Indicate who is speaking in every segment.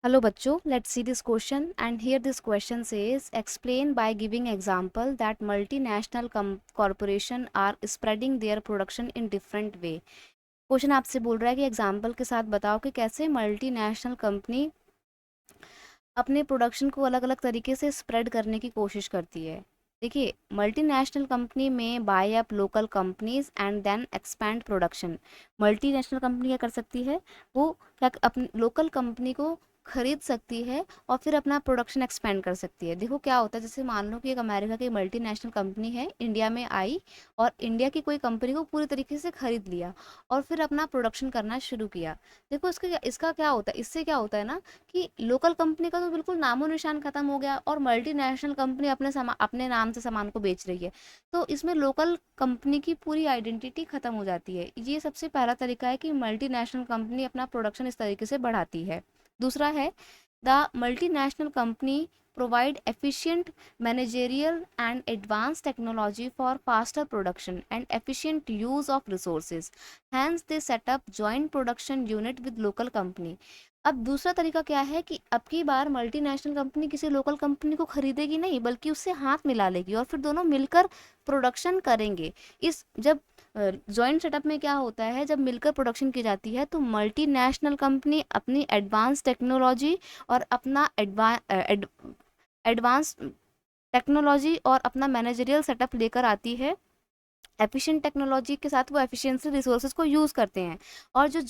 Speaker 1: Hello bachcho, let's see this question, and here this question says explain by giving example that multinational corporation are spreading their production in different way. Question आपसे बोल रहा है कि example के साथ बताओ कि कैसे मल्टीनेशनल कंपनी अपने प्रोडक्शन को अलग अलग तरीके से स्प्रेड करने की कोशिश करती है। देखिए, मल्टीनेशनल कंपनी में buy up local companies and then expand production. Multinational company क्या कर सकती है, वो क्या अपनी लोकल कंपनी को खरीद सकती है और फिर अपना प्रोडक्शन एक्सपेंड कर सकती है। देखो क्या होता है, जैसे मान लो कि एक अमेरिका की मल्टीनेशनल कंपनी है, इंडिया में आई और इंडिया की कोई कंपनी को पूरी तरीके से खरीद लिया और फिर अपना प्रोडक्शन करना शुरू किया। देखो इसका इसका क्या होता है, इससे क्या होता है ना कि लोकल कंपनी का तो बिल्कुल नामो निशान खत्म हो गया और मल्टीनेशनल कंपनी अपने नाम से सामान को बेच रही है। तो इसमें लोकल कंपनी की पूरी आइडेंटिटी खत्म हो जाती है। ये सबसे पहला तरीका है कि मल्टीनेशनल कंपनी अपना प्रोडक्शन इस तरीके से बढ़ाती है। दूसरा है the multinational company provide efficient managerial and advanced technology for faster production and efficient use of resources. Hence, they set up joint production unit with local company. अब दूसरा तरीका क्या है कि अब की बार मल्टीनेशनल कंपनी किसी लोकल कंपनी को खरीदेगी नहीं, बल्कि उससे हाथ मिला लेगी और फिर दोनों मिलकर प्रोडक्शन करेंगे। इस जब जॉइंट सेटअप में क्या होता है, जब मिलकर प्रोडक्शन की जाती है तो मल्टीनेशनल कंपनी अपनी एडवांस टेक्नोलॉजी और अपना एडवांस टेक्नोलॉजी और अपना मैनेजरियल सेटअप लेकर आती है। एफिशिएंट टेक्नोलॉजी के साथ वो एफिशिएंसी रिसोर्सेज को यूज़ करते हैं और जो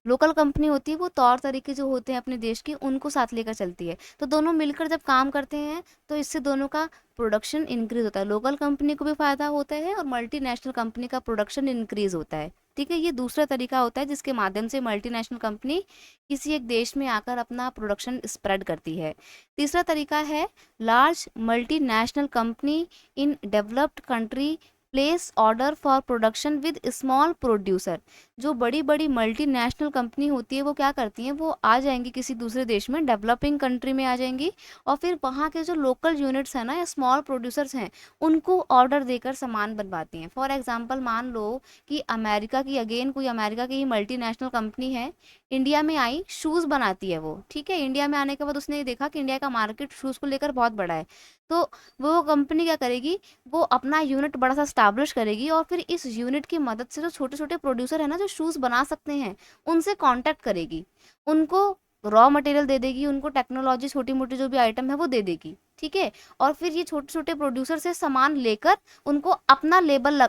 Speaker 1: लोकल कंपनी होती है वो तौर तरीके जो होते हैं अपने देश के उनको साथ लेकर चलती है। तो दोनों मिलकर जब काम करते हैं तो इससे दोनों का प्रोडक्शन इंक्रीज होता है, लोकल कंपनी को भी फायदा होता है और मल्टीनेशनल कंपनी का प्रोडक्शन इंक्रीज होता है। ठीक है, ये दूसरा तरीका होता है जिसके माध्यम से मल्टीनेशनल कंपनी किसी एक देश में आकर अपना प्रोडक्शन स्प्रेड करती है। तीसरा तरीका है large multinational company in developed country place order for production with small producer. जो बड़ी बड़ी मल्टीनेशनल कंपनी होती है वो क्या करती हैं, वो आ जाएंगी किसी दूसरे देश में, डेवलपिंग कंट्री में आ जाएंगी और फिर वहाँ के जो लोकल यूनिट्स हैं ना या स्मॉल प्रोड्यूसर्स हैं उनको ऑर्डर देकर सामान बनवाती हैं। फॉर एग्जांपल मान लो कि अमेरिका की कोई अमेरिका की मल्टीनेशनल कंपनी है, इंडिया में आई, शूज़ बनाती है वो। ठीक है, इंडिया में आने के बाद उसने देखा कि इंडिया का मार्केट शूज़ को लेकर बहुत बड़ा है, तो वो कंपनी क्या करेगी, वो अपना यूनिट बड़ा सा स्टैब्लिश करेगी और फिर इस यूनिट की मदद से जो छोटे छोटे प्रोड्यूसर है ना जो शूज़ बना सकते हैं उनसे कांटेक्ट करेगी, उनको रॉ मटेरियल दे देगी, उनको टेक्नोलॉजी छोटी मोटी जो भी आइटम है वो दे देगी। ठीक है, और फिर ये छोटे छोटे प्रोड्यूसर से सामान लेकर उनको अपना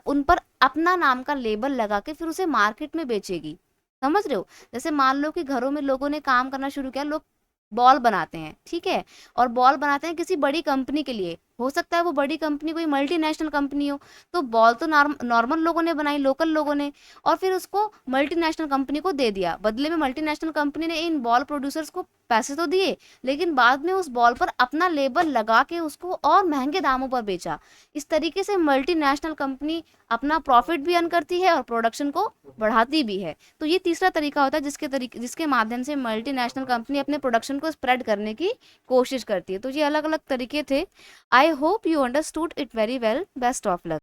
Speaker 1: उन पर अपना नाम का लेबल लगा के फिर उसे मार्केट में बेचेगी। समझ रहे हो, जैसे मान लो कि घरों में लोगों ने काम करना शुरू किया, लोग बॉल बनाते हैं, ठीक है, और बॉल बनाते हैं किसी बड़ी कंपनी के लिए, हो सकता है वो बड़ी कंपनी कोई मल्टीनेशनल कंपनी हो, तो बॉल तो नॉर्मल लोगों ने बनाई, लोकल लोगों ने, और फिर उसको मल्टीनेशनल कंपनी को दे दिया। बदले में मल्टीनेशनल कंपनी ने इन बॉल प्रोड्यूसर्स को पैसे तो दिए, लेकिन बाद में उस बॉल पर अपना लेबल लगा के उसको और महंगे दामों पर बेचा। इस तरीके से मल्टीनेशनल कंपनी अपना प्रॉफिट भी अर्न करती है और प्रोडक्शन को बढ़ाती भी है। तो ये तीसरा तरीका होता है जिसके माध्यम से मल्टीनेशनल कंपनी अपने प्रोडक्शन को स्प्रेड करने की कोशिश करती है। तो ये अलग अलग तरीके थे। I hope you understood it very well. Best of luck.